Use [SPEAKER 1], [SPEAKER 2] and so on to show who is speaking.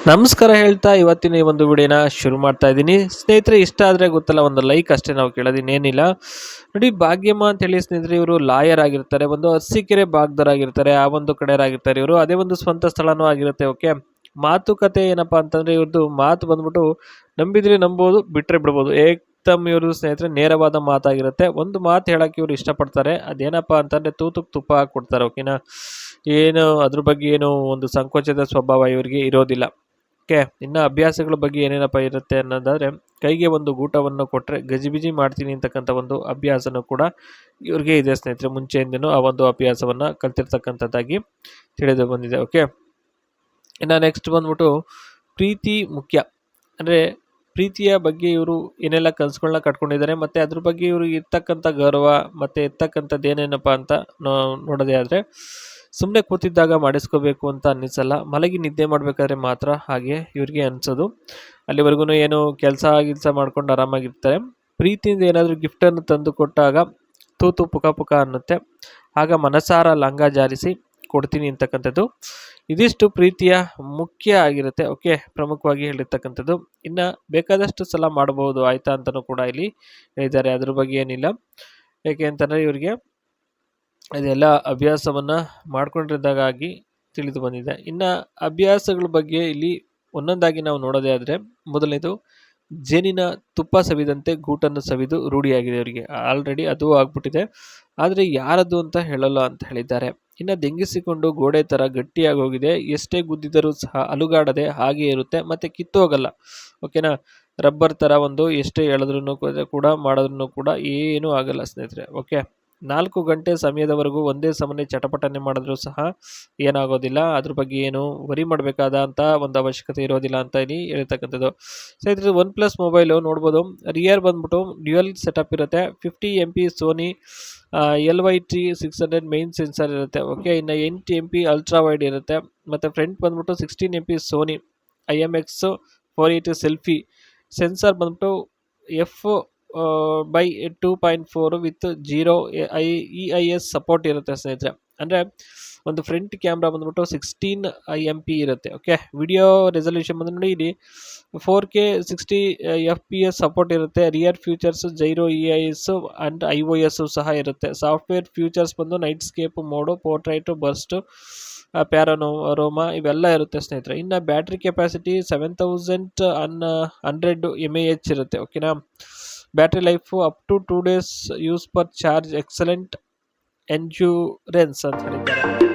[SPEAKER 1] ನಮಸ್ಕಾರ ಹೇಳ್ತಾ ಇವತ್ತಿನ ಈ ಒಂದು ವಿಡಿಯೋನ ಶುರು ಮಾಡ್ತಾ ಇದ್ದೀನಿ. ಸ್ನೇಹಿತರೆ, ಇಷ್ಟ ಆದರೆ ಗೊತ್ತಲ್ಲ, ಒಂದು ಲೈಕ್ ಅಷ್ಟೇ ನಾವು ಕೇಳೋದಿನ್ನೇನಿಲ್ಲ. ನೋಡಿ, ಭಾಗ್ಯಮ್ಮ ಅಂತೇಳಿ ಸ್ನೇಹಿತರೆ, ಇವರು ಲಾಯರ್ ಆಗಿರ್ತಾರೆ, ಒಂದು ಅರಸೀಕೆರೆ ಭಾಗದವರಾಗಿರ್ತಾರೆ, ಆ ಒಂದು ಕಡೆಯವರಾಗಿರ್ತಾರೆ ಇವರು. ಅದೇ ಒಂದು ಸ್ವಂತ ಸ್ಥಳನೂ ಆಗಿರುತ್ತೆ. ಓಕೆ, ಮಾತುಕತೆ ಏನಪ್ಪಾ ಅಂತಂದ್ರೆ ಇವ್ರದ್ದು ಮಾತು ಬಂದ್ಬಿಟ್ಟು ನಂಬಿದ್ರೆ ನಂಬೋದು, ಬಿಟ್ರೆ ಬಿಡ್ಬೋದು. ಏಕ್ದಮ್ ಇವರು ಸ್ನೇಹಿತರೆ ನೇರವಾದ ಮಾತಾಗಿರುತ್ತೆ. ಒಂದು ಮಾತು ಹೇಳಕ್ಕೆ ಇವರು ಇಷ್ಟಪಡ್ತಾರೆ, ಅದೇನಪ್ಪಾ ಅಂತಂದ್ರೆ ತೂತುಕ್ ತುಪ್ಪ ಹಾಕ್ಕೊಡ್ತಾರೆ. ಓಕೆನಾ, ಏನು ಅದ್ರ ಬಗ್ಗೆ ಏನು ಒಂದು ಸಂಕೋಚದ ಸ್ವಭಾವ ಇವರಿಗೆ ಇರೋದಿಲ್ಲ. ಓಕೆ, ಇನ್ನು ಅಭ್ಯಾಸಗಳ ಬಗ್ಗೆ ಏನೇನಪ್ಪ ಇರುತ್ತೆ ಅನ್ನೋದಾದರೆ, ಕೈಗೆ ಒಂದು ಗೂಟವನ್ನು ಕೊಟ್ಟರೆ ಗಜಿಬಿಜಿ ಮಾಡ್ತೀನಿ ಅಂತಕ್ಕಂಥ ಒಂದು ಅಭ್ಯಾಸನೂ ಕೂಡ ಇವ್ರಿಗೆ ಇದೆ ಸ್ನೇಹಿತರೆ. ಮುಂಚೆಯಿಂದನೂ ಆ ಒಂದು ಅಭ್ಯಾಸವನ್ನು ಕಲ್ತಿರ್ತಕ್ಕಂಥದ್ದಾಗಿ ತಿಳಿದು ಬಂದಿದೆ. ಓಕೆ, ಇನ್ನು ನೆಕ್ಸ್ಟ್ ಬಂದ್ಬಿಟ್ಟು ಪ್ರೀತಿ ಮುಖ್ಯ. ಅಂದರೆ ಪ್ರೀತಿಯ ಬಗ್ಗೆ ಇವರು ಏನೆಲ್ಲ ಕನಸುಗಳನ್ನ ಕಟ್ಕೊಂಡಿದ್ದಾರೆ, ಮತ್ತು ಅದ್ರ ಬಗ್ಗೆ ಇವರು ಇರ್ತಕ್ಕಂಥ ಗೌರವ ಮತ್ತು ಇರ್ತಕ್ಕಂಥದ್ದು ಏನೇನಪ್ಪ ಅಂತ ನೋಡೋದೇ ಆದರೆ, ಸುಮ್ಮನೆ ಕೂತಿದ್ದಾಗ ಮಾಡಿಸ್ಕೋಬೇಕು ಅಂತ ಅನ್ನಿಸಲ್ಲ, ಮಲಗಿ ನಿದ್ದೆ ಮಾಡಬೇಕಾದ್ರೆ ಮಾತ್ರ ಹಾಗೆ ಇವ್ರಿಗೆ ಅನಿಸೋದು. ಅಲ್ಲಿವರೆಗೂ ಏನು ಕೆಲಸ ಮಾಡ್ಕೊಂಡು ಆರಾಮಾಗಿರ್ತಾರೆ. ಪ್ರೀತಿಯಿಂದ ಏನಾದರೂ ಗಿಫ್ಟನ್ನು ತಂದು ಕೊಟ್ಟಾಗ ತೂತು ಪುಕ ಪುಕ ಅನ್ನುತ್ತೆ, ಆಗ ಮನಸಾರ ಲಂಗ ಜಾರಿಸಿ ಕೊಡ್ತೀನಿ ಅಂತಕ್ಕಂಥದ್ದು. ಇದಿಷ್ಟು ಪ್ರೀತಿಯ ಮುಖ್ಯ ಆಗಿರುತ್ತೆ. ಓಕೆ, ಪ್ರಮುಖವಾಗಿ ಹೇಳಿರ್ತಕ್ಕಂಥದ್ದು. ಇನ್ನು ಬೇಕಾದಷ್ಟು ಸಲ ಮಾಡಬಹುದು ಆಯ್ತಾ ಅಂತಲೂ ಕೂಡ ಇಲ್ಲಿ ಹೇಳಿದ್ದಾರೆ, ಅದ್ರ ಬಗ್ಗೆ ಏನಿಲ್ಲ. ಯಾಕೆ ಅಂತಂದರೆ ಇವರಿಗೆ ಇದೆಲ್ಲ ಅಭ್ಯಾಸವನ್ನು ಮಾಡ್ಕೊಂಡಿದ್ದಾಗಾಗಿ ತಿಳಿದು ಬಂದಿದೆ. ಇನ್ನು ಅಭ್ಯಾಸಗಳ ಬಗ್ಗೆ ಇಲ್ಲಿ ಒಂದೊಂದಾಗಿ ನಾವು ನೋಡೋದೇ ಆದರೆ, ಮೊದಲನೇದು ಜೇನಿನ ತುಪ್ಪ ಸವಿದಂತೆ ಗೂಟನ್ನು ಸವಿದು ರೂಢಿಯಾಗಿದೆ ಅವರಿಗೆ. ಆಲ್ರೆಡಿ ಅದು ಆಗ್ಬಿಟ್ಟಿದೆ, ಆದರೆ ಯಾರದು ಅಂತ ಹೇಳಲ್ಲ ಅಂತ ಹೇಳಿದ್ದಾರೆ. ಇನ್ನು ದಂಗಿಸಿಕೊಂಡು ಗೋಡೆ ಥರ ಗಟ್ಟಿಯಾಗಿ ಹೋಗಿದೆ, ಎಷ್ಟೇ ಗುದ್ದಿದರೂ ಸಹ ಅಲುಗಾಡದೆ ಹಾಗೆ ಇರುತ್ತೆ, ಮತ್ತು ಕಿತ್ತೋಗಲ್ಲ. ಓಕೆನಾ, ರಬ್ಬರ್ ಥರ ಒಂದು ಎಷ್ಟೇ ಎಳೆದ್ರೂ ಕೂಡ ಮಾಡಿದ್ರೂ ಕೂಡ ಏನೂ ಆಗಲ್ಲ ಸ್ನೇಹಿತರೆ. ಓಕೆ, 4 ಗಂಟೆ ಸಮಯದವರೆಗೂ ಒಂದೇ ಸಮನೆ ಚಟಪಟನೆ ಮಾಡಿದ್ರೂ ಸಹ ಏನಾಗೋದಿಲ್ಲ. ಅದ್ರ ಬಗ್ಗೆ ಏನು ವರಿ ಮಾಡಬೇಕಾದ ಅಂತ ಒಂದು ಅವಶ್ಯಕತೆ ಇರೋದಿಲ್ಲ ಅಂತ ಇಲ್ಲಿ ಹೇಳ್ತಕ್ಕಂಥದ್ದು. ಸ್ನೇಹಿತರೆ, OnePlus ಮೊಬೈಲು ನೋಡ್ಬೋದು, ರಿಯರ್ ಬಂದ್ಬಿಟ್ಟು ಡ್ಯುಯಲ್ ಸೆಟಪ್ ಇರುತ್ತೆ. 50 MP Sony LYT 600 main sensor ಇರುತ್ತೆ. ಓಕೆ, ಇನ್ನು 8 MP ಅಲ್ಟ್ರಾ ವೈಡ್ ಇರುತ್ತೆ. ಮತ್ತು ಫ್ರಂಟ್ ಬಂದ್ಬಿಟ್ಟು 16 MP Sony IMX 480 selfie sensor ಬಂದ್ಬಿಟ್ಟು f/2.4 ವಿತ್ 0 EIS ಸಪೋರ್ಟ್ ಇರುತ್ತೆ ಸ್ನೇಹಿತರೆ. ಅಂದರೆ ಒಂದು ಫ್ರಂಟ್ ಕ್ಯಾಮ್ರಾ ಬಂದ್ಬಿಟ್ಟು 16 MP ಇರುತ್ತೆ. ಓಕೆ, ವಿಡಿಯೋ ರೆಸಲ್ಯೂಷನ್ ಬಂದು ನೋಡಿ ಇಲ್ಲಿ 4K 60 FPS ಸಪೋರ್ಟ್ ಇರುತ್ತೆ. Rear features gyro EIS and iOS ಸಹ ಇರುತ್ತೆ. ಸಾಫ್ಟ್ವೇರ್ ಫ್ಯೂಚರ್ಸ್ ಬಂದು nightscape mode, portrait, burst, panorama ಇವೆಲ್ಲ ಇರುತ್ತೆ ಸ್ನೇಹಿತರೆ. ಇನ್ನು ಬ್ಯಾಟ್ರಿ ಕೆಪಾಸಿಟಿ 7100 mAh ಇರುತ್ತೆ. ಓಕೆನಾ, battery life up to 2 days use per charge, excellent endurance ಅಂತ ಹೇಳಿದ್ದಾರೆ.